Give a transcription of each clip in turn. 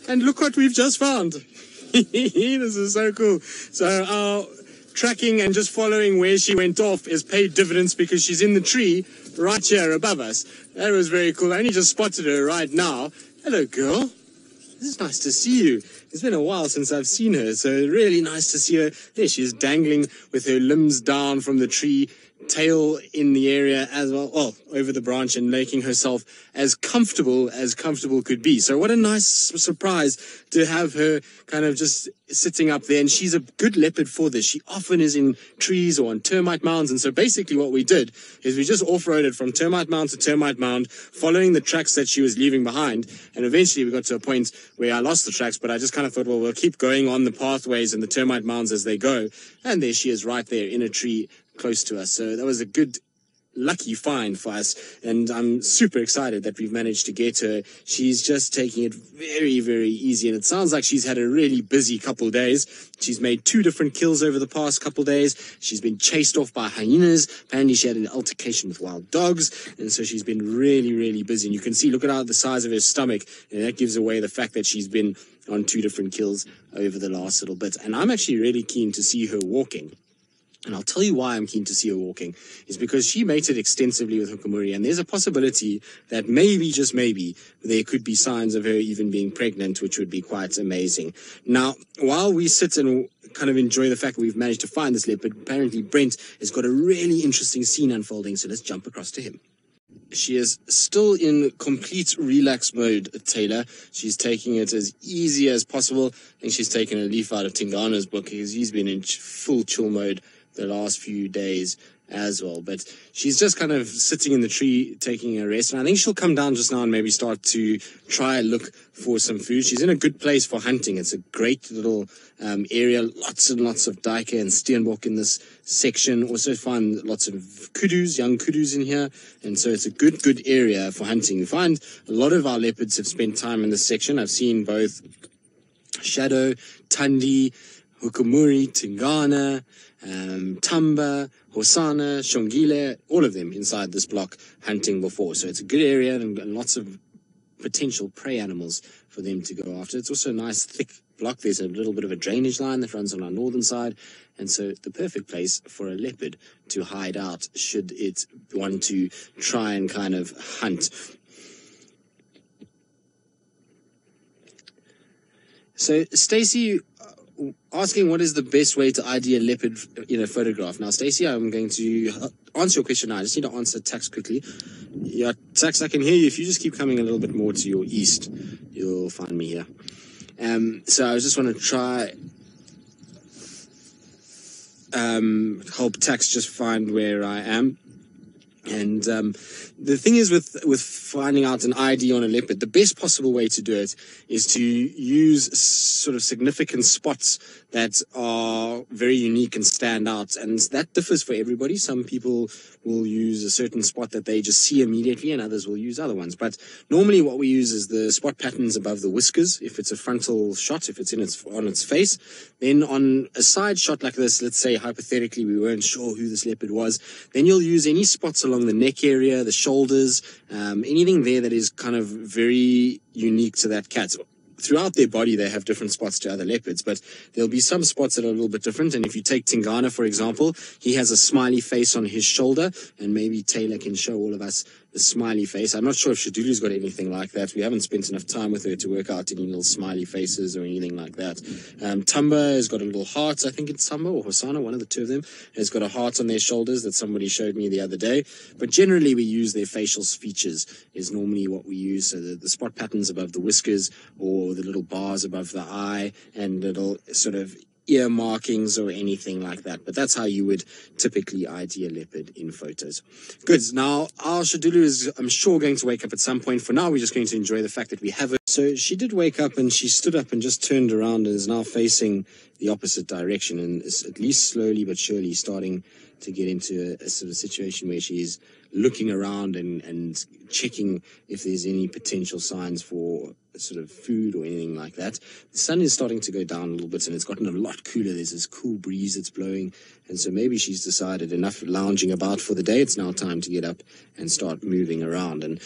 And look what we've just found. This is so cool. So our tracking and just following where she went off is paid dividends because she's in the tree right here above us. That was very cool. I only just spotted her right now. Hello, girl. This is nice to see you. It's been a while since I've seen her, so really nice to see her. There she is, dangling with her limbs down from the tree, tail in the area as well, over the branch, and making herself as comfortable could be. So what a nice surprise to have her kind of just sitting up there. And she's a good leopard for this. She often is in trees or on termite mounds. And so basically what we did is we just off-roaded from termite mound to termite mound, following the tracks that she was leaving behind. And eventually we got to a point where I lost the tracks, but I just kind of thought, well, we'll keep going on the pathways and the termite mounds as they go. And there she is right there in a tree close to us. So that was a good, lucky find for us, and I'm super excited that we've managed to get her. She's just taking it very, very easy, and it sounds like she's had a really busy couple days. She's made 2 different kills over the past couple days. She's been chased off by hyenas. Apparently she had an altercation with wild dogs, and so she's been really, really busy. And you can see, look at the size of her stomach, and that gives away the fact that she's been on 2 different kills over the last little bit. And I'm actually really keen to see her walking. And I'll tell you why I'm keen to see her walking, is because she mated extensively with Hukumuri, and there's a possibility that maybe, just maybe, there could be signs of her even being pregnant, which would be quite amazing. Now, while we sit and kind of enjoy the fact that we've managed to find this leopard, apparently Brent has got a really interesting scene unfolding, so let's jump across to him. She is still in complete relax mode, Taylor. She's taking it as easy as possible. I think she's taken a leaf out of Tingana's book because he's been in full chill mode the last few days as well. But she's just kind of sitting in the tree taking a rest, and I think she'll come down just now and maybe start to try and look for some food. She's in a good place for hunting. It's a great little area, lots and lots of duiker and steenbok in this section. Also find lots of kudus, young kudus in here, and so it's a good area for hunting. We find a lot of our leopards have spent time in this section. I've seen both Shadow, Tandi, Hukumuri, Tingana, Tamba, Hosana, Shongile, all of them inside this block hunting before. So it's a good area and lots of potential prey animals for them to go after. It's also a nice thick block. There's a little bit of a drainage line that runs on our northern side, and so the perfect place for a leopard to hide out should it want to try and kind of hunt. So Stacey asking what is the best way to ID a leopard in a photograph. Now, Stacey, I'm going to answer your question now. I just need to answer Tax quickly. Yeah, Tax, I can hear you. If you just keep coming a little bit more to your east, you'll find me here. So I just want to try help Tax just find where I am. And the thing is with finding out an ID on a leopard, the best possible way to do it is to use sort of significant spots that are very unique and stand out. And that differs for everybody. Some people will use a certain spot that they just see immediately, and others will use other ones. But normally what we use is the spot patterns above the whiskers. If it's a frontal shot, if it's on its face, then on a side shot like this, let's say hypothetically we weren't sure who this leopard was, then you'll use any spots along the neck area, the shoulders, anything there that is kind of very unique to that cat. Throughout their body, they have different spots to other leopards, but there'll be some spots that are a little bit different. And if you take Tingana, for example, he has a smiley face on his shoulder, and maybe Taylor can show all of us the smiley face. I'm not sure if Xidulu's got anything like that. We haven't spent enough time with her to work out any little smiley faces or anything like that. Tamba has got a little heart. I think it's Tamba or Hosana, one of the two of them, has got a heart on their shoulders that somebody showed me the other day. But generally, we use their facial features is normally what we use. So the spot patterns above the whiskers or the little bars above the eye and little sort of ear markings or anything like that. But that's how you would typically ID a leopard in photos. Good. Now, our Xidulu is, I'm sure, going to wake up at some point. For now, we're just going to enjoy the fact that we have her. So she did wake up, and she stood up and just turned around and is now facing the opposite direction, and is at least slowly but surely starting to get into a sort of situation where she's looking around and checking if there's any potential signs for sort of food or anything like that. The sun is starting to go down a little bit, and it's gotten a lot cooler. There's this cool breeze that's blowing, and so maybe she's decided enough lounging about for the day. It's now time to get up and start moving around. And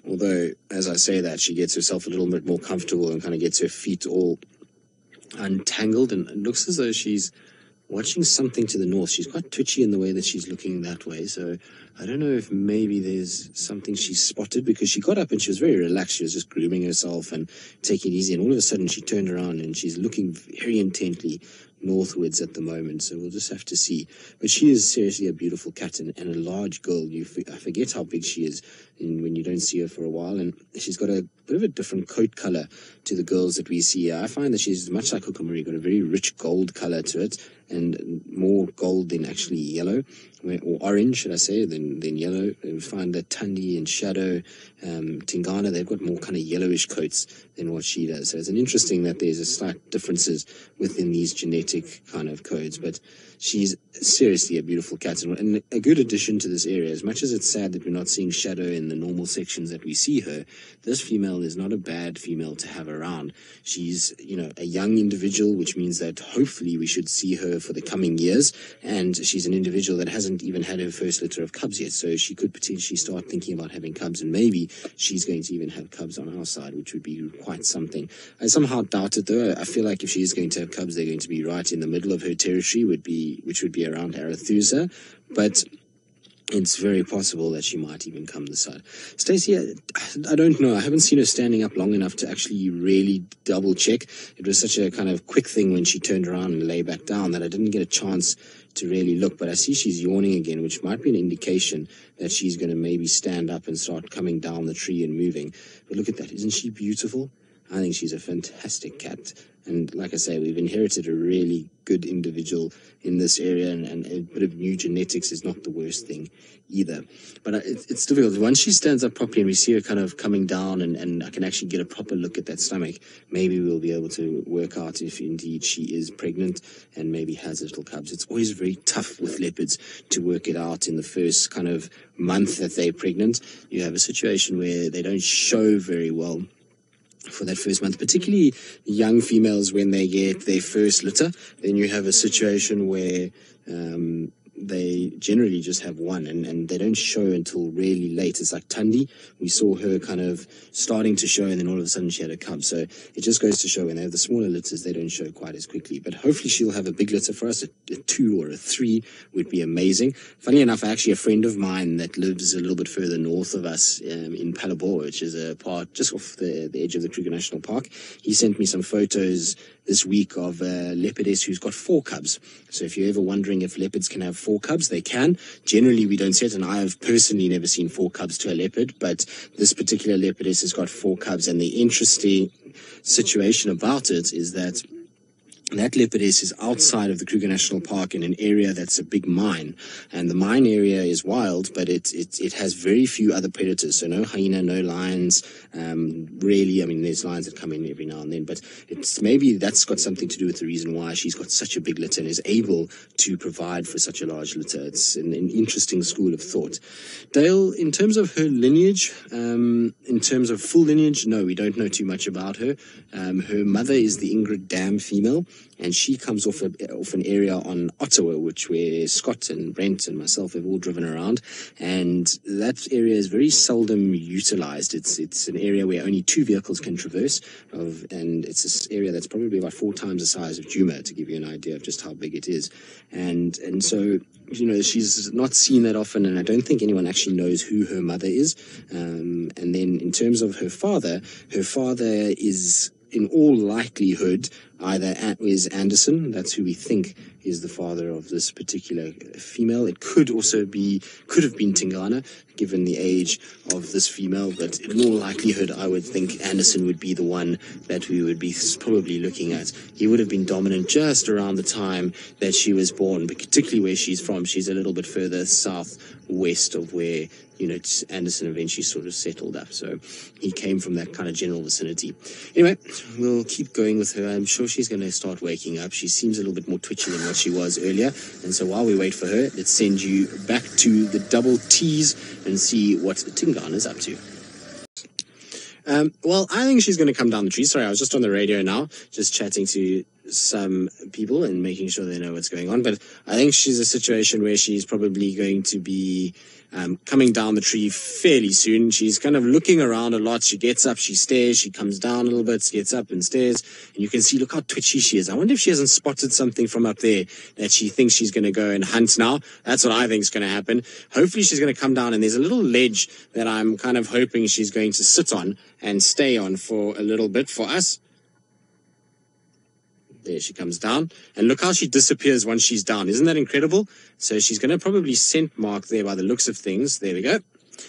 Although, as I say that, she gets herself a little bit more comfortable and kind of gets her feet all untangled, and it looks as though she's watching something to the north. She's quite twitchy in the way that she's looking that way, so I don't know if maybe there's something she spotted, because she got up and she was very relaxed. She was just grooming herself and taking it easy, and all of a sudden she turned around and she's looking very intently northwards at the moment, so we'll just have to see. But she is seriously a beautiful cat, and a large girl. I forget how big she is when you don't see her for a while, and she's got a bit of a different coat color to the girls that we see here. I find that she's much like Hukumuri, got a very rich gold color to it, and more gold than actually yellow, or orange, should I say, than yellow. We find that Tundi and Shadow, Tingana, they've got more kind of yellowish coats than what she does. So it's an interesting that there's a slight differences within these genetic kind of codes, but she's seriously a beautiful cat, and a good addition to this area. As much as it's sad that we're not seeing Shadow in the normal sections that we see her, this female is not a bad female to have around. She's, a young individual, which means that hopefully we should see her for the coming years, and she's an individual that hasn't even had her first litter of cubs yet, so she could potentially start thinking about having cubs, and maybe she's going to even have cubs on our side, which would be quite something. I somehow doubt it, though. I feel like if she is going to have cubs, they're going to be right in the middle of her territory, which would be around Arathusa, but it's very possible that she might even come this side. Stacey, I don't know. I haven't seen her standing up long enough to actually really double check. It was such a kind of quick thing when she turned around and lay back down that I didn't get a chance to really look. But I see she's yawning again, which might be an indication that she's going to maybe stand up and start coming down the tree and moving. But look at that. Isn't she beautiful? I think she's a fantastic cat. And like I say, we've inherited a really good individual in this area, and a bit of new genetics is not the worst thing either. But it's difficult. Once she stands up properly and we see her kind of coming down, and I can actually get a proper look at that stomach, maybe we'll be able to work out if indeed she is pregnant and maybe has little cubs. It's always very tough with leopards to work it out in the first kind of month that they're pregnant. You have a situation where they don't show very well for that first month, particularly young females when they get their first litter. Then you have a situation where they generally just have one, and they don't show until really late. It's like Tundi. We saw her kind of starting to show, and then all of a sudden she had a cub. So it just goes to show when they have the smaller litters, they don't show quite as quickly. But hopefully she'll have a big litter for us. A 2 or a 3 would be amazing. Funny enough, actually a friend of mine that lives a little bit further north of us, in Palabor, which is a part just off the edge of the Kruger National Park, he sent me some photos this week of a leopardess who's got 4 cubs. So if you're ever wondering if leopards can have 4 cubs, they can. Generally, we don't see it, and I have personally never seen 4 cubs to a leopard, but this particular leopardess has got 4 cubs, and the interesting situation about it is that leopardess is outside of the Kruger National Park in an area that's a big mine, and the mine area is wild, but it has very few other predators, so no hyena, no lions, really. I mean, there's lions that come in every now and then, but maybe that's got something to do with the reason why she's got such a big litter and is able to provide for such a large litter. It's an interesting school of thought. Dale, in terms of her lineage, in terms of full lineage, no, we don't know too much about her. Her mother is the Ingrid Dam female, and she comes off an area on Ottawa, where Scott and Brent and myself have all driven around, and that area is very seldom utilized. It's an area where only 2 vehicles can traverse, and it's this area that's probably about 4 times the size of Djuma, to give you an idea of just how big it is. And so, she's not seen that often, and I don't think anyone actually knows who her mother is. And then in terms of her father is, in all likelihood, either is Anderson. That's who we think is the father of this particular female. It could have been Tingana, given the age of this female, but in all likelihood, I would think Anderson would be the one that we would be probably looking at. He would have been dominant just around the time that she was born, but particularly where she's from. She's a little bit further southwest of where Anderson eventually sort of settled up. So he came from that kind of general vicinity. Anyway, we'll keep going with her. I'm sure she's going to start waking up. She seems a little bit more twitchy than what she was earlier. And so while we wait for her, let's send you back to the double T's and see what Tingana's up to. Well, I think she's going to come down the tree. Sorry, I was just on the radio now, just chatting to some people and making sure they know what's going on. But I think she's a situation where she's probably going to be coming down the tree fairly soon. She's kind of looking around a lot. She gets up, she stares, she comes down a little bit, gets up and stares. And you can see, look how twitchy she is. I wonder if she hasn't spotted something from up there that she thinks she's going to go and hunt now. That's what I think is going to happen. Hopefully she's going to come down, and there's a little ledge that I'm kind of hoping she's going to sit on and stay on for a little bit for us. There she comes down, and look how she disappears once she's down. Isn't that incredible? So she's going to probably scent mark there by the looks of things. There we go.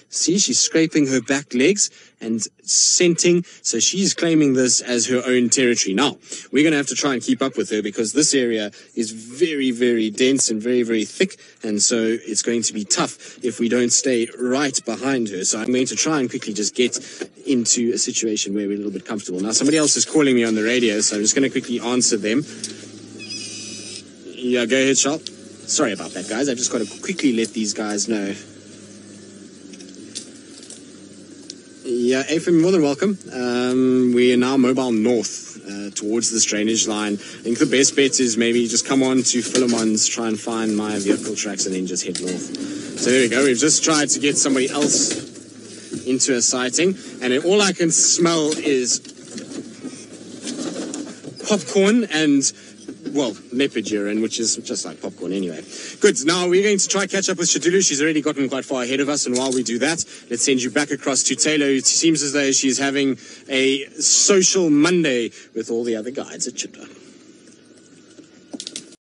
See, she's scraping her back legs and scenting. So she's claiming this as her own territory. Now, we're going to have to try and keep up with her because this area is very, very dense and very, very thick. And so it's going to be tough if we don't stay right behind her. So I'm going to try and quickly just get into a situation where we're a little bit comfortable. Now, somebody else is calling me on the radio, so I'm just going to quickly answer them. Yeah, go ahead, Charles. Sorry about that, guys. I've just got to quickly let these guys know. Yeah, Ephraim, more than welcome. We are now mobile north towards this drainage line. I think the best bet is maybe just come on to Philemon's, try and find my vehicle tracks, and then just head north. So there we go. We've just tried to get somebody else into a sighting, and all I can smell is popcorn and, well, leopard urine, which is just like popcorn anyway. Good. Now we're going to try catch up with Xidulu. She's already gotten quite far ahead of us, and while we do that, let's send you back across to Taylor. It seems as though she's having a social Monday with all the other guides at Chitwa.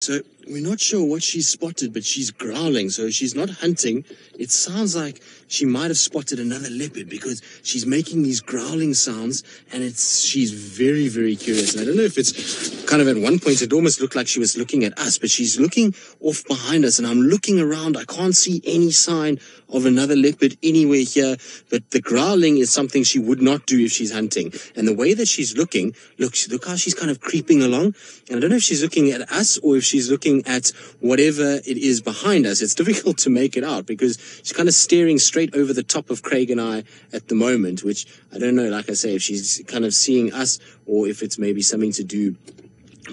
So we're not sure what she's spotted, but she's growling, so she's not hunting. It sounds like she might have spotted another leopard because she's making these growling sounds, and she's very, very curious. And I don't know if it's kind of, at one point it almost looked like she was looking at us, but she's looking off behind us, and I'm looking around. I can't see any sign of another leopard anywhere here, but the growling is something she would not do if she's hunting. And the way that she's looking, look how she's kind of creeping along. And I don't know if she's looking at us or if she's looking at whatever it is behind us. It's difficult to make it out because she's kind of staring straight over the top of Craig and I at the moment, which I don't know, like I say, if she's kind of seeing us or if it's maybe something to do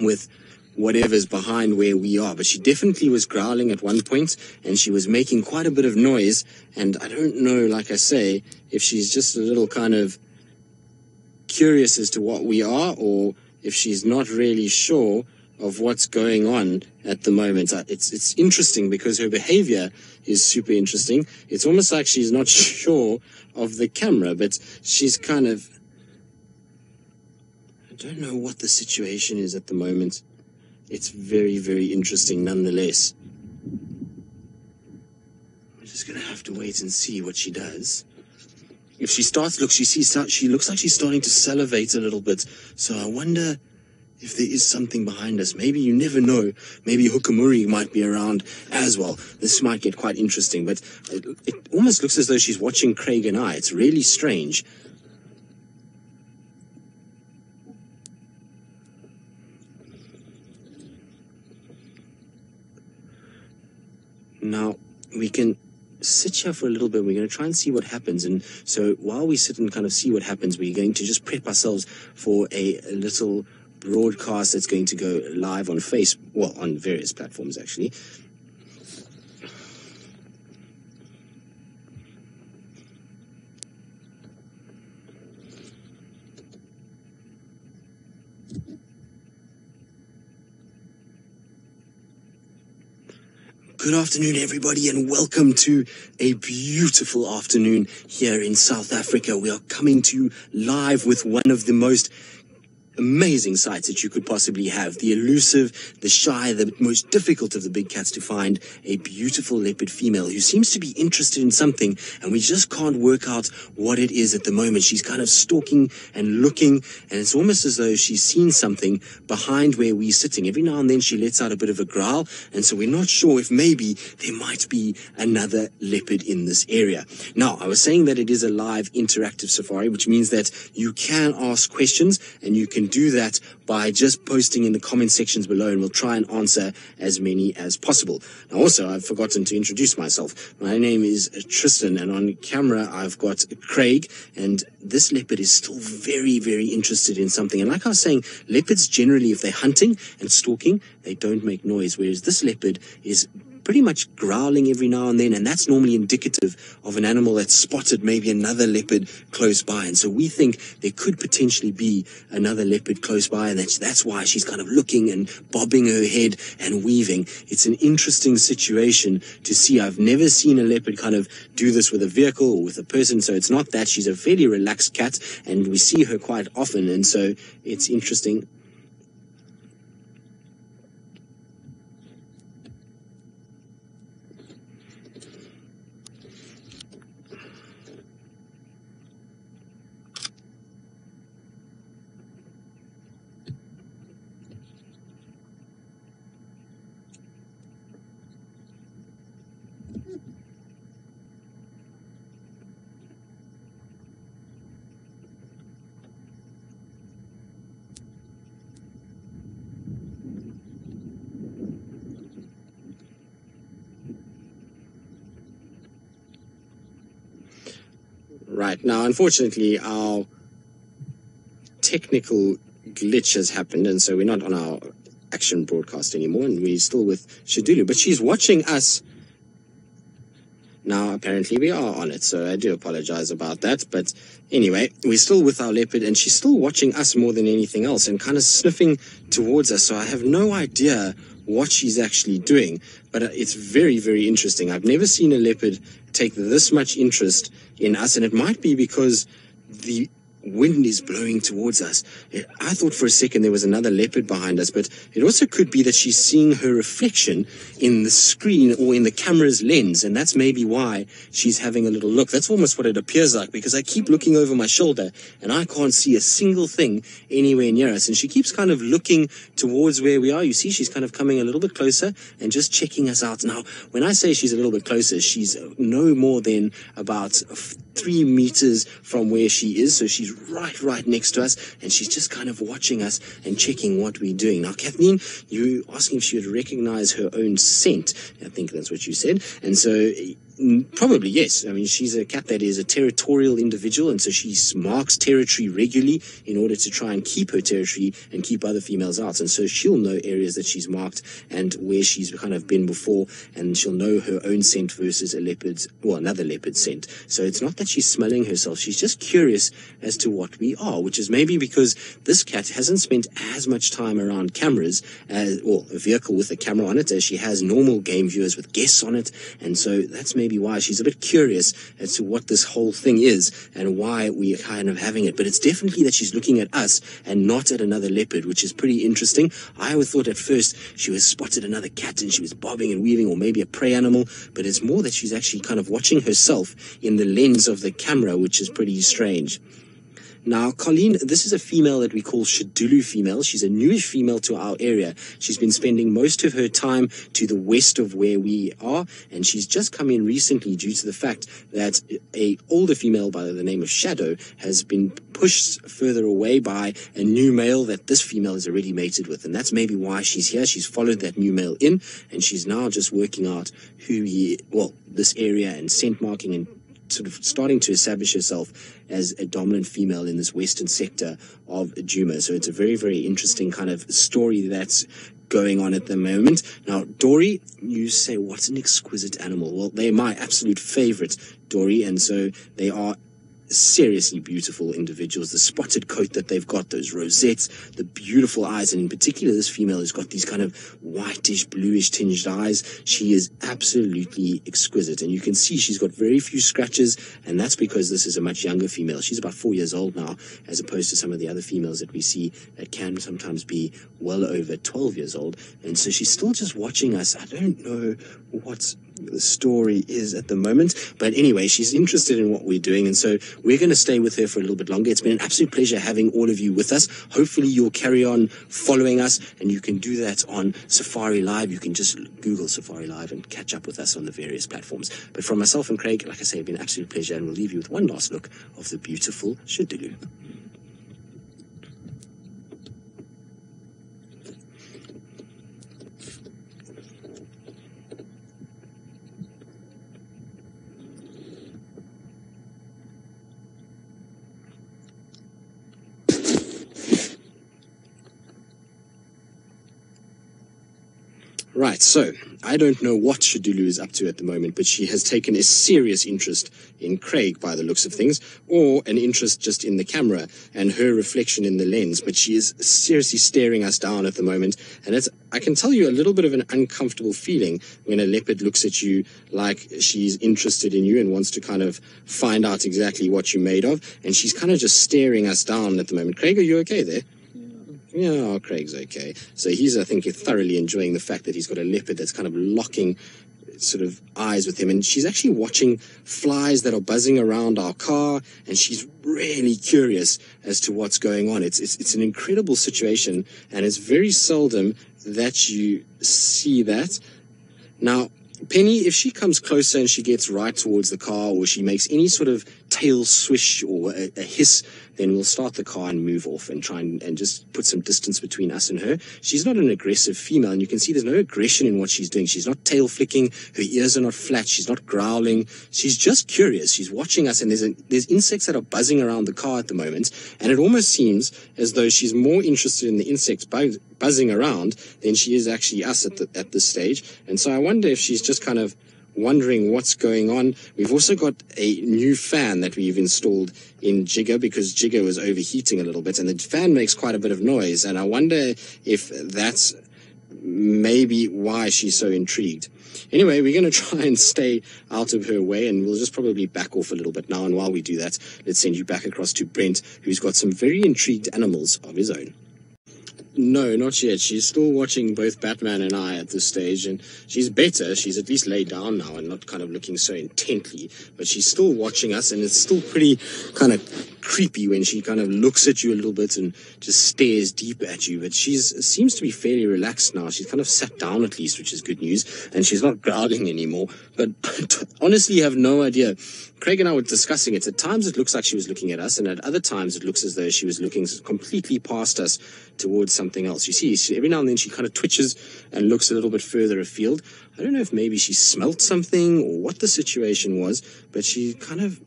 with whatever's behind where we are. But she definitely was growling at one point, and she was making quite a bit of noise, and I don't know, like I say, if she's just a little kind of curious as to what we are, or if she's not really sure of what's going on at the moment. It's interesting because her behavior is super interesting. It's almost like she's not sure of the camera, but she's kind of, I don't know what the situation is at the moment. It's very, very interesting nonetheless. We're just going to have to wait and see what she does. If she starts, look, she looks like she's starting to salivate a little bit. So I wonder if there is something behind us. Maybe, you never know, maybe Hukamuri might be around as well. This might get quite interesting, but it almost looks as though she's watching Craig and I. It's really strange. Now, we can sit here for a little bit. We're going to try and see what happens. And so while we sit and kind of see what happens, we're going to just prep ourselves for a little broadcast that's going to go live on on various platforms, actually. Good afternoon, everybody, and welcome to a beautiful afternoon here in South Africa. We are coming to you live with one of the most amazing sights that you could possibly have. The elusive, the shy, the most difficult of the big cats to find, a beautiful leopard female who seems to be interested in something, and we just can't work out what it is at the moment. She's kind of stalking and looking, and it's almost as though she's seen something behind where we're sitting. Every now and then she lets out a bit of a growl, and so we're not sure if maybe there might be another leopard in this area. Now, I was saying that it is a live interactive safari, which means that you can ask questions and you can can do that by just posting in the comment sections below, and we'll try and answer as many as possible. Now, also, I've forgotten to introduce myself. My name is Tristan, and on camera I've got Craig, and this leopard is still very, very interested in something. And like I was saying, leopards generally, if they're hunting and stalking, they don't make noise, whereas this leopard is pretty much growling every now and then, and that's normally indicative of an animal that's spotted maybe another leopard close by. And so we think there could potentially be another leopard close by, and that's why she's kind of looking and bobbing her head and weaving. It's an interesting situation to see. I've never seen a leopard kind of do this with a vehicle or with a person, so it's not that. She's a fairly relaxed cat, and we see her quite often, and so it's interesting. Right, now unfortunately our technical glitch has happened, and so we're not on our action broadcast anymore, and we're still with Xidulu, but she's watching us. Now apparently we are on it, so I do apologize about that, but anyway, we're still with our leopard, and she's still watching us more than anything else and kind of sniffing towards us, so I have no idea what she's actually doing, but it's very, very interesting. I've never seen a leopard take this much interest in us, and it might be because the wind is blowing towards us. I thought for a second there was another leopard behind us, but it also could be that she's seeing her reflection in the screen or in the camera's lens, and that's maybe why she's having a little look. That's almost what it appears like, because I keep looking over my shoulder and I can't see a single thing anywhere near us, and she keeps kind of looking towards where we are. You see, she's kind of coming a little bit closer and just checking us out. Now, when I say she's a little bit closer, she's no more than about 3 meters from where she is, so she's right next to us, and she's just kind of watching us and checking what we're doing. Now, Kathleen, you asking if she would recognize her own scent. I think that's what you said, and so probably yes. I mean, she's a cat that is a territorial individual, and so she marks territory regularly in order to try and keep her territory and keep other females out, and so she'll know areas that she's marked and where she's kind of been before, and she'll know her own scent versus a leopard's, well, another leopard's scent. So it's not that she's smelling herself, she's just curious as to what we are, which is maybe because this cat hasn't spent as much time around cameras or a vehicle with a camera on it as she has normal game viewers with guests on it, and so that's maybe why she's a bit curious as to what this whole thing is and why we are kind of having it. But it's definitely that she's looking at us and not at another leopard, which is pretty interesting. I always thought at first she was spotted another cat and she was bobbing and weaving, or maybe a prey animal, but it's more that she's actually kind of watching herself in the lens of the camera, which is pretty strange. Now, Colleen, this is a female that we call Xidulu Female. She's a newish female to our area. She's been spending most of her time to the west of where we are, and she's just come in recently due to the fact that a older female by the name of Shadow has been pushed further away by a new male that this female is already mated with, and that's maybe why she's here. She's followed that new male in, and she's now just working out this area and scent marking and sort of starting to establish herself as a dominant female in this western sector of Djuma. So it's a very, very interesting kind of story that's going on at the moment. Now, Dory, you say, what's an exquisite animal? Well, they're my absolute favorite, Dory, and so they are seriously beautiful individuals. The spotted coat that they've got, those rosettes, the beautiful eyes, and in particular this female has got these kind of whitish, bluish tinged eyes. She is absolutely exquisite, and you can see she's got very few scratches, and that's because this is a much younger female. She's about 4 years old now, as opposed to some of the other females that we see that can sometimes be well over 12 years old, and so she's still just watching us. I don't know what the story is at the moment, but anyway, she's interested in what we're doing, and so we're going to stay with her for a little bit longer. It's been an absolute pleasure having all of you with us. Hopefully you'll carry on following us, and you can do that on Safari Live. You can just Google Safari Live and catch up with us on the various platforms. But from myself and Craig, like I say, it's been an absolute pleasure, and we'll leave you with one last look of the beautiful Xidulu. Right, so I don't know what Xidulu is up to at the moment, but she has taken a serious interest in Craig by the looks of things, or an interest just in the camera and her reflection in the lens. But she is seriously staring us down at the moment, and I can tell you, a little bit of an uncomfortable feeling when a leopard looks at you like she's interested in you and wants to kind of find out exactly what you're made of, and she's kind of just staring us down at the moment. Craig, are you okay there? Yeah, Craig's okay. So he's, I think, thoroughly enjoying the fact that he's got a leopard that's kind of locking sort of eyes with him. And she's actually watching flies that are buzzing around our car, and she's really curious as to what's going on. It's an incredible situation, and it's very seldom that you see that. Now, Penny, if she comes closer and she gets right towards the car, or she makes any sort of tail swish or a hiss, then we'll start the car and move off and try and just put some distance between us and her. She's not an aggressive female, and you can see there's no aggression in what she's doing. She's not tail flicking, her ears are not flat, she's not growling. She's just curious. She's watching us, and there's insects that are buzzing around the car at the moment, and it almost seems as though she's more interested in the insects buzzing around than she is actually us at this stage. And so I wonder if she's just kind of wondering what's going on. We've also got a new fan that we've installed in Jigga, because Jigga was overheating a little bit, and the fan makes quite a bit of noise, and I wonder if that's maybe why she's so intrigued. Anyway, we're going to try and stay out of her way, and we'll just probably back off a little bit now, and while we do that, let's send you back across to Brent, who's got some very intrigued animals of his own. No, not yet. She's still watching both Batman and I at this stage, and she's better. She's at least laid down now and not kind of looking so intently, but she's still watching us, and it's still pretty kind of creepy when she kind of looks at you a little bit and just stares deep at you. But seems to be fairly relaxed now. She's kind of sat down at least, which is good news, and she's not growling anymore. But honestly, I have no idea. Craig and I were discussing it. At times it looks like she was looking at us, and at other times it looks as though she was looking completely past us towards something else. You see, every now and then she kind of twitches and looks a little bit further afield. I don't know if maybe she smelt something or what the situation was, but she kind of,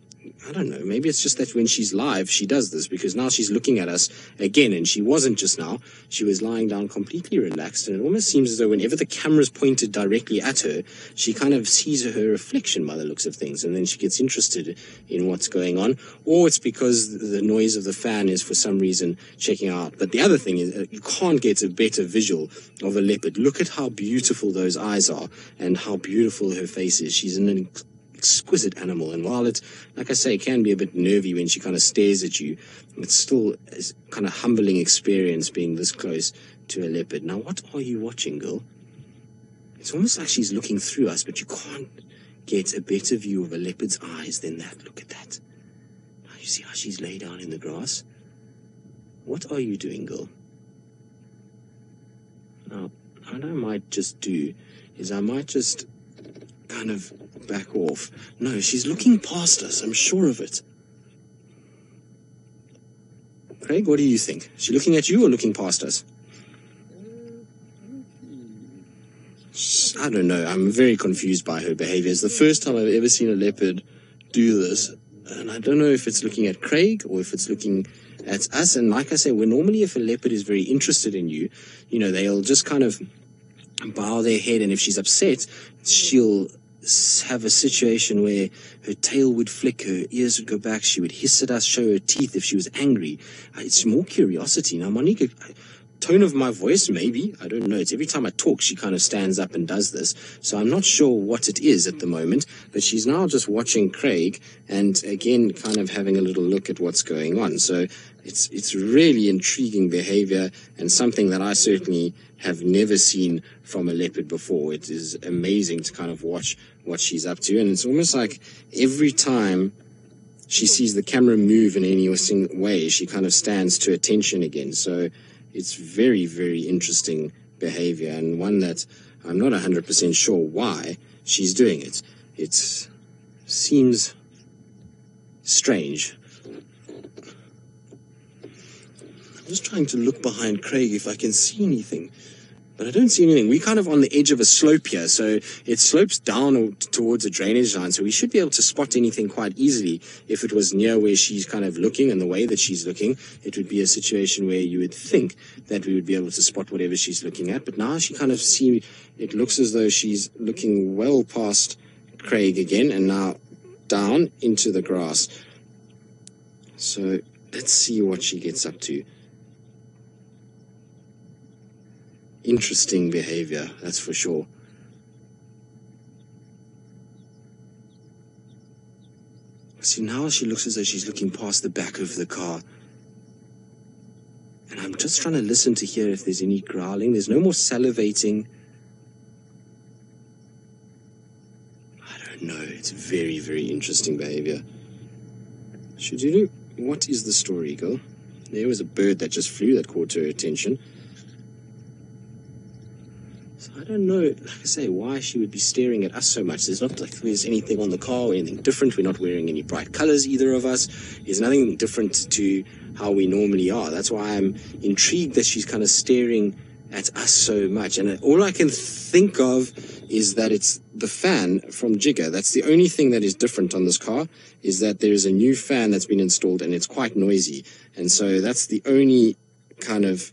I don't know, maybe it's just that when she's live, she does this, because now she's looking at us again, and she wasn't just now. She was lying down completely relaxed, and it almost seems as though whenever the camera's pointed directly at her, she kind of sees her reflection by the looks of things, and then she gets interested in what's going on, or it's because the noise of the fan is for some reason checking out. But the other thing is, you can't get a better visual of a leopard. Look at how beautiful those eyes are, and how beautiful her face is. She's an exquisite animal, and while it, like I say, can be a bit nervy when she kind of stares at you, it's still a kind of humbling experience being this close to a leopard. Now, what are you watching, girl? It's almost like she's looking through us, but you can't get a better view of a leopard's eyes than that. Look at that. Now, you see how she's laid down in the grass? What are you doing, girl? Now, what I might just do is I might just kind of back off. No, she's looking past us, I'm sure of it. Craig, what do you think? Is she looking at you or looking past us? I don't know. I'm very confused by her behavior. It's the first time I've ever seen a leopard do this, and I don't know if it's looking at Craig or if it's looking at us. And like I say, normally if a leopard is very interested in you, they'll just kind of bow their head, and if she's upset, she'll have a situation where her tail would flick, her ears would go back, she would hiss at us, show her teeth if she was angry. It's more curiosity. Now, Monique, tone of my voice, maybe, I don't know. It's every time I talk, she kind of stands up and does this. So I'm not sure what it is at the moment, but she's now just watching Craig and again, kind of having a little look at what's going on. So it's really intriguing behavior, and something that I certainly have never seen from a leopard before. It is amazing to kind of watch what she's up to, and it's almost like every time she sees the camera move in any way, she kind of stands to attention again. So it's very, very interesting behavior, and one that I'm not 100% sure why she's doing it. It seems strange. I'm just trying to look behind Craig if I can see anything. But I don't see anything. We're kind of on the edge of a slope here, so it slopes down towards a drainage line, so we should be able to spot anything quite easily. If it was near where she's kind of looking and the way that she's looking, it would be a situation where you would think that we would be able to spot whatever she's looking at. But now she kind of it looks as though she's looking well past Craig again, and now down into the grass. So let's see what she gets up to. Interesting behavior, that's for sure. See, now she looks as though she's looking past the back of the car. And I'm just trying to listen to hear if there's any growling. There's no more salivating. I don't know. It's very, very interesting behavior. Xidulu, what is the story, girl? There was a bird that just flew that caught her attention. I don't know, like I say, why she would be staring at us so much. There's not like there's anything on the car or anything different. We're not wearing any bright colors, either of us. There's nothing different to how we normally are. That's why I'm intrigued that she's kind of staring at us so much. And all I can think of is that it's the fan from Jigga. That's the only thing that is different on this car, is that there's a new fan that's been installed and it's quite noisy. And so that's the only kind of...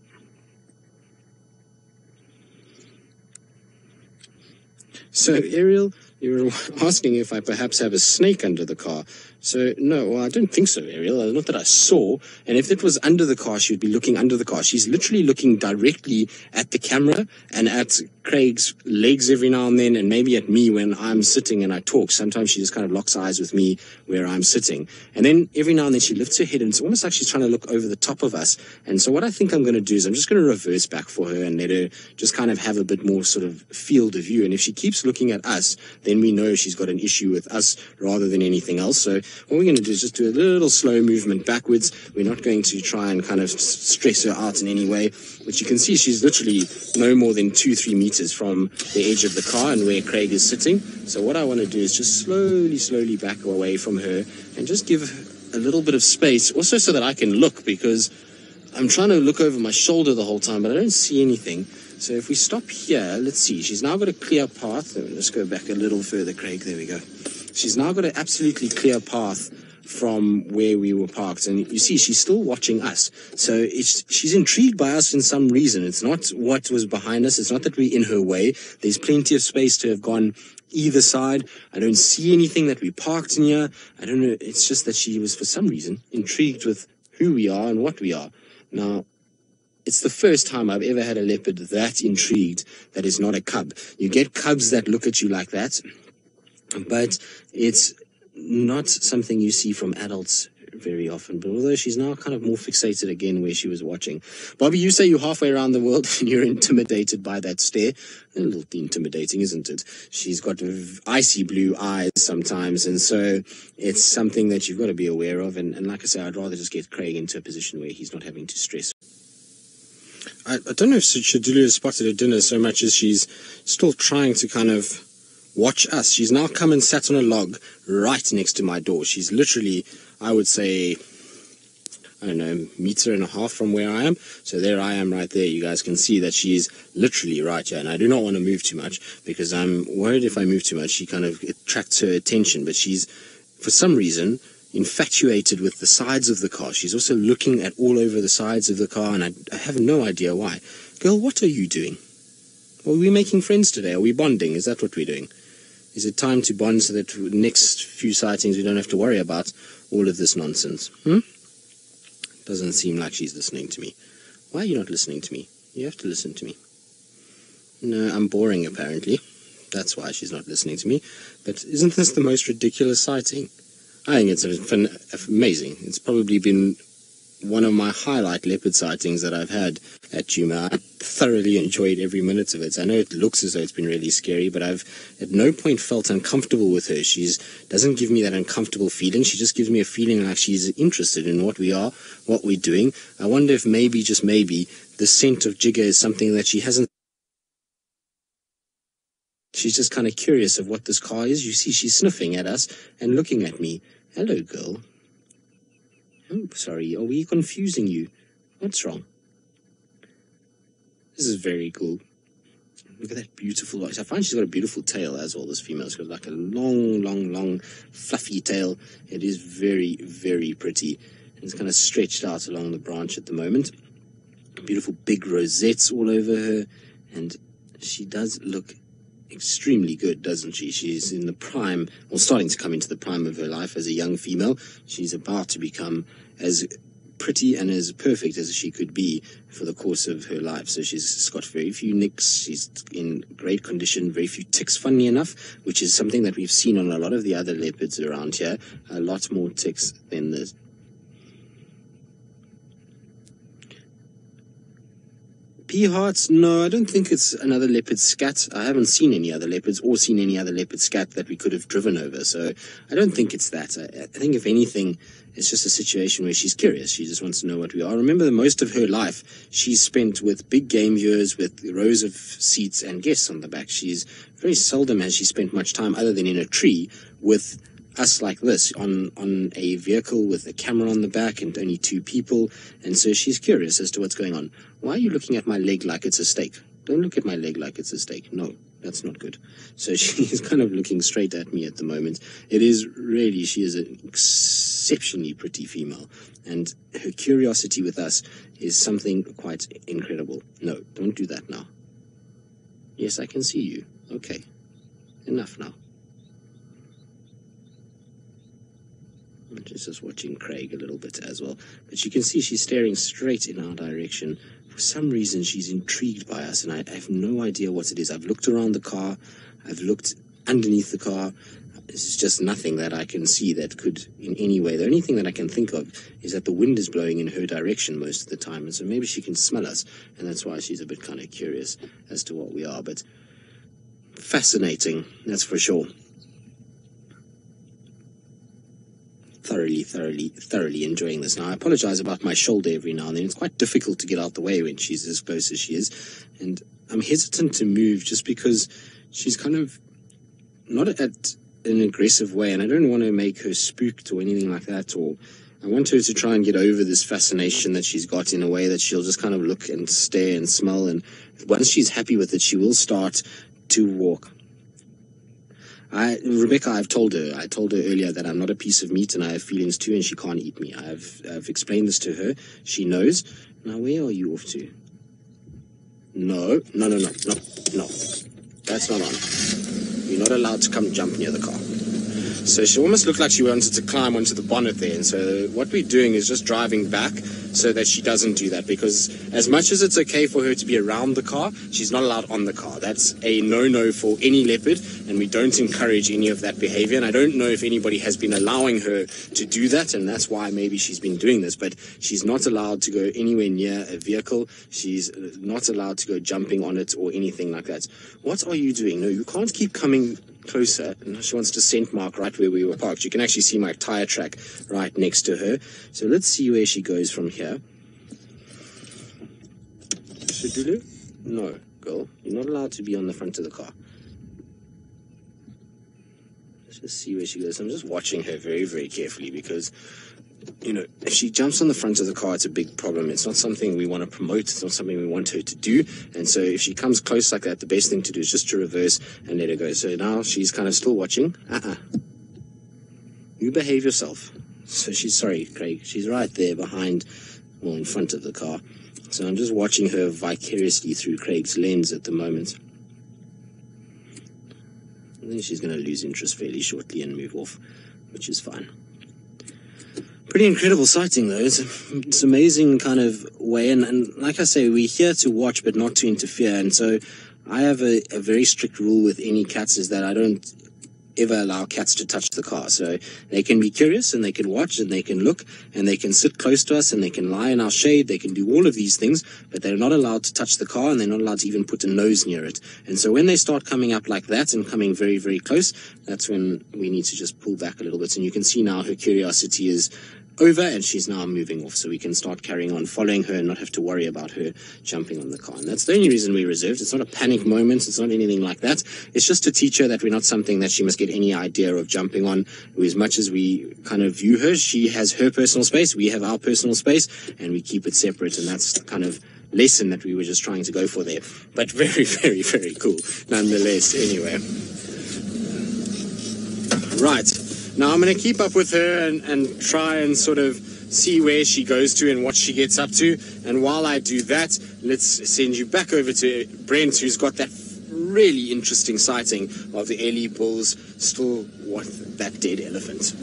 So, Ariel, you were asking if I perhaps have a snake under the car. So, no, well, I don't think so, Ariel. Not that I saw. And if it was under the car, she would be looking under the car. She's literally looking directly at the camera and at Craig's legs every now and then, and maybe at me when I'm sitting and I talk. Sometimes she just kind of locks eyes with me where I'm sitting. And then every now and then she lifts her head, and it's almost like she's trying to look over the top of us. And so what I think I'm going to do is I'm just going to reverse back for her and let her just kind of have a bit more sort of field of view. And if she keeps looking at us, then we know she's got an issue with us rather than anything else. So what we're going to do is just do a little slow movement backwards. We're not going to try and kind of stress her out in any way. But you can see she's literally no more than 2-3 meters from the edge of the car and where Craig is sitting. So what I want to do is just slowly back away from her and just give a little bit of space, also so that I can look, because I'm trying to look over my shoulder the whole time, but I don't see anything. So if we stop here, let's see. She's now got a clear path. Let's go back a little further, Craig. There we go. She's now got an absolutely clear path from where we were parked, and you see she's still watching us. So she's intrigued by us in some reason. It's not what was behind us. It's not that we're in her way. There's plenty of space to have gone either side. I don't see anything that we parked in here. I don't know. It's just that she was, for some reason, intrigued with who we are and what we are. Now, it's the first time I've ever had a leopard that intrigued that is not a cub. You get cubs that look at you like that, but it's not something you see from adults very often. But although she's now kind of more fixated again where she was watching. Bobby, you say you're halfway around the world and you're intimidated by that stare. A little intimidating, isn't it? She's got icy blue eyes sometimes, and so it's something that you've got to be aware of. And like I say, I'd rather just get Craig into a position where he's not having to stress. I don't know if Xidulu has spotted her dinner so much as she's still trying to kind of watch us. She's now come and sat on a log right next to my door. She's literally, I would say, I don't know, 1.5 meters from where I am. So there I am right there. You guys can see that she's literally right here. And I do not want to move too much because I'm worried if I move too much, she kind of attracts her attention. But she's, for some reason, infatuated with the sides of the car. She's also looking at all over the sides of the car, and I have no idea why. Girl, what are you doing? Are we making friends today? Are we bonding? Is that what we're doing? Is it time to bond so that next few sightings we don't have to worry about all of this nonsense? Doesn't seem like she's listening to me. Why are you not listening to me? You have to listen to me. No, I'm boring apparently. That's why she's not listening to me. But isn't this the most ridiculous sighting? I think it's amazing. It's probably been one of my highlight leopard sightings that I've had at Djuma. I thoroughly enjoyed every minute of it. I know it looks as though it's been really scary, but I've at no point felt uncomfortable with her. She doesn't give me that uncomfortable feeling. She just gives me a feeling like she's interested in what we are, what we're doing. I wonder if maybe, just maybe, the scent of Jigga is something that she hasn't. She's just kind of curious of what this car is. You see, she's sniffing at us and looking at me. Hello, girl. Oh, sorry, are we confusing you? What's wrong? This is very cool. Look at that beautiful eyes. I find she's got a beautiful tail as well, this female. She's got like a long, fluffy tail. It is very, very pretty. And it's kind of stretched out along the branch at the moment. Beautiful big rosettes all over her. And she does look extremely good, doesn't she? She's in the prime, or starting to come into the prime of her life as a young female. She's about to become as pretty and as perfect as she could be for the course of her life. So she's got very few nicks, she's in great condition, very few ticks, funnily enough, which is something that we've seen on a lot of the other leopards around here. A lot more ticks than this. Pea hearts? No, I don't think it's another leopard scat. I haven't seen any other leopards or seen any other leopard scat that we could have driven over. So I don't think it's that. I think if anything, it's just a situation where she's curious. She just wants to know what we are. Remember, most of her life, she's spent with big game viewers, with rows of seats and guests on the back. She's very seldom has she spent much time other than in a tree with us like this, on a vehicle with a camera on the back and only 2 people. And so she's curious as to what's going on. Why are you looking at my leg like it's a steak? Don't look at my leg like it's a steak. No, that's not good. So she's kind of looking straight at me at the moment. It is really, she is an exceptionally pretty female. And her curiosity with us is something quite incredible. No, don't do that now. Yes, I can see you. Okay, enough now. She's just watching Craig a little bit as well. But you can see she's staring straight in our direction. For some reason, she's intrigued by us, and I have no idea what it is. I've looked around the car. I've looked underneath the car. There's just nothing that I can see that could in any way. The only thing that I can think of is that the wind is blowing in her direction most of the time, and so maybe she can smell us, and that's why she's a bit kind of curious as to what we are. But fascinating, that's for sure. Thoroughly enjoying this. Now, I apologize about my shoulder every now and then. It's quite difficult to get out the way when she's as close as she is. And I'm hesitant to move just because she's kind of not at an aggressive way. And I don't want to make her spooked or anything like that. Or I want her to try and get over this fascination that she's got in a way that she'll just kind of look and stare and smell. And once she's happy with it, she will start to walk. Rebecca, I told her earlier that I'm not a piece of meat and I have feelings too, and she can't eat me. I've explained this to her. She knows. Now, where are you off to? No. That's not on. You're not allowed to come jump near the car. So she almost looked like she wanted to climb onto the bonnet there. And so what we're doing is just driving back so that she doesn't do that. Because as much as it's okay for her to be around the car, she's not allowed on the car. That's a no-no for any leopard, and we don't encourage any of that behavior. And I don't know if anybody has been allowing her to do that, and that's why maybe she's been doing this. But she's not allowed to go anywhere near a vehicle. She's not allowed to go jumping on it or anything like that. What are you doing? No, you can't keep coming closer. And she wants to scent mark right where we were parked. You can actually see my tire track right next to her. So let's see where she goes from here. Xidulu? No, girl. You're not allowed to be on the front of the car. Let's just see where she goes. I'm just watching her very, very carefully because, you know, if she jumps on the front of the car, it's a big problem. It's not something we want to promote. It's not something we want her to do. And so if she comes close like that, the best thing to do is just to reverse and let her go. So now she's kind of still watching. You behave yourself. So she's, sorry, Craig, she's right there behind, well, in front of the car. So I'm just watching her vicariously through Craig's lens at the moment. I think she's going to lose interest fairly shortly and move off, which is fine. Pretty incredible sighting, though. It's amazing kind of way. And like I say, we're here to watch but not to interfere. And so I have a very strict rule with any cats is that I don't ever allow cats to touch the car. So they can be curious and they can watch and they can look and they can sit close to us and they can lie in our shade. They can do all of these things, but they're not allowed to touch the car and they're not allowed to even put a nose near it. And so when they start coming up like that and coming very, very close, that's when we need to just pull back a little bit. And you can see now her curiosity is over and she's now moving off, so we can start carrying on following her and not have to worry about her jumping on the car. And that's the only reason we reserved. It's not a panic moment. It's not anything like that. It's just to teach her that we're not something that she must get any idea of jumping on. As much as we kind of view her, she has her personal space, we have our personal space, and we keep it separate. And that's kind of lesson that we were just trying to go for there. But very, very, very cool nonetheless. Anyway, right, now I'm going to keep up with her and try and sort of see where she goes to and what she gets up to. And while I do that, let's send you back over to Brent, who's got that really interesting sighting of the early bulls still with that dead elephant.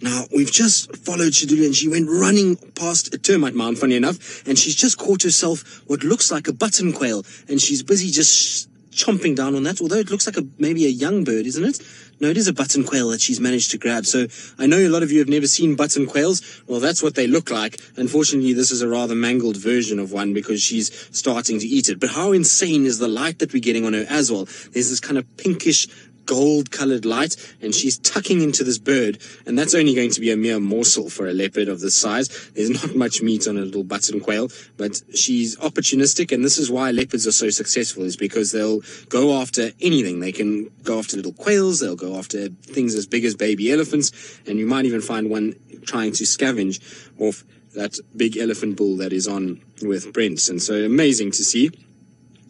Now, we've just followed Xidulu, and she went running past a termite mound, funny enough, and she's just caught herself what looks like a button quail, and she's busy just chomping down on that, although it looks like maybe a young bird, isn't it? No, it is a button quail that she's managed to grab. So I know a lot of you have never seen button quails. Well, that's what they look like. Unfortunately, this is a rather mangled version of one because she's starting to eat it. But how insane is the light that we're getting on her as well? There's this kind of pinkish gold-colored light, and she's tucking into this bird, and that's only going to be a mere morsel for a leopard of this size. There's not much meat on a little button quail, but she's opportunistic, and this is why leopards are so successful, is because they'll go after anything. They can go after little quails, they'll go after things as big as baby elephants, and you might even find one trying to scavenge off that big elephant bull that is on with Brent. And so amazing to see.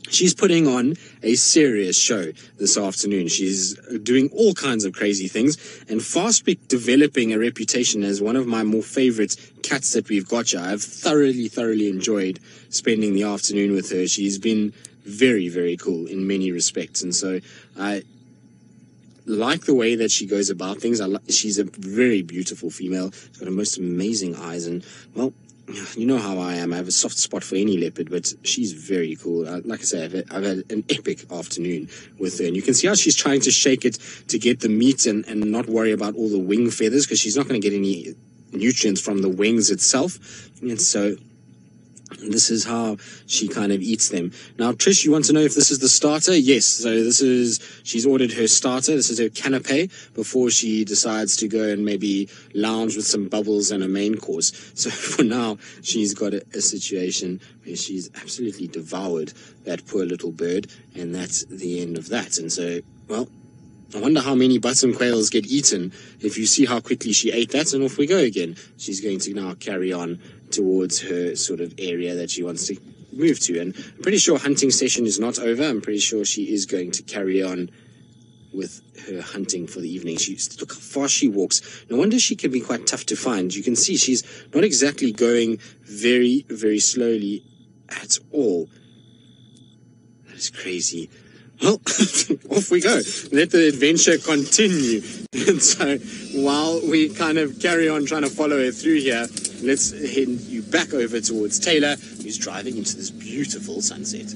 She's putting on a serious show this afternoon. She's doing all kinds of crazy things and fast developing a reputation as one of my more favorite cats that we've got here. I've thoroughly enjoyed spending the afternoon with her. She's been very, very cool in many respects. And so I like the way that she goes about things. She's a very beautiful female. She's got the most amazing eyes, and, well, you know how I am. I have a soft spot for any leopard, but she's very cool. Like I say, I've had an epic afternoon with her. And you can see how she's trying to shake it to get the meat and not worry about all the wing feathers, because she's not going to get any nutrients from the wings itself. And so this is how she kind of eats them. Now, Trish, you want to know if this is the starter? Yes. So she's ordered her starter. This is her canapé before she decides to go and maybe lounge with some bubbles and a main course. So for now, she's got a situation where she's absolutely devoured that poor little bird, and that's the end of that. And so, well, I wonder how many button quails get eaten if you see how quickly she ate that, and off we go again. She's going to now carry on towards her sort of area that she wants to move to. And I'm pretty sure hunting session is not over. I'm pretty sure she is going to carry on with her hunting for the evening. Look how fast she walks. No wonder she can be quite tough to find. You can see she's not exactly going very, very slowly at all. That is crazy. Well, off we go. Let the adventure continue. And so while we kind of carry on trying to follow her through here, let's head you back over towards Taylor, who's driving into this beautiful sunset.